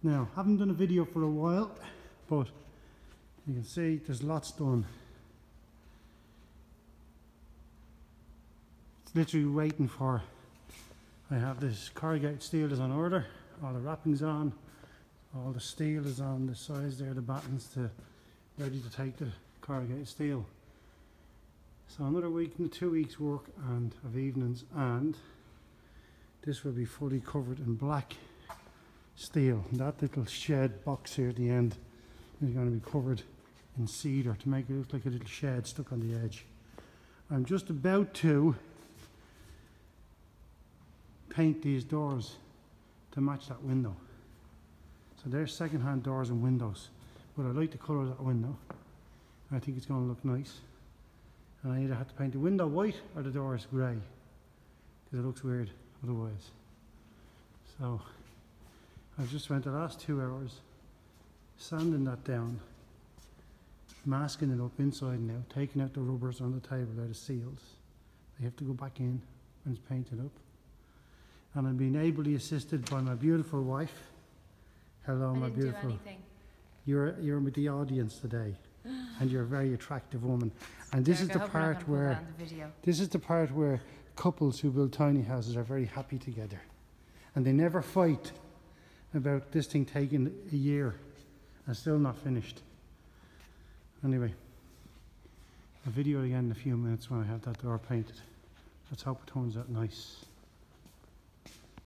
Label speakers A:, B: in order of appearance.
A: Now, haven't done a video for a while, but you can see there's lots done. It's literally waiting for, I have this corrugated steel is on order, all the wrapping's on, all the steel is on the sides there, the battens ready to take the corrugated steel. So another week and 2 weeks work and of evenings, and this will be fully covered in black steel. That little shed box here at the end is going to be covered in cedar to make it look like a little shed stuck on the edge. I'm just about to paint these doors to match that window. So there's second-hand doors and windows, but I like the colour of that window. I think it's going to look nice. And I either have to paint the window white or the doors grey, because it looks weird otherwise. So I've just spent the last 2 hours sanding that down, masking it up inside and out, taking out the rubbers on the table, they're the seals. They have to go back in when it's painted up. And I'm being ably assisted by my beautiful wife. Hello, my beautiful.
B: I didn't do anything.
A: You're with the audience today, and you're a very attractive woman. And this is the part where couples who build tiny houses are very happy together, and they never fight about this thing taking a year and still not finished. Anyway, I'll video again in a few minutes when I have that door painted. Let's hope it turns out nice.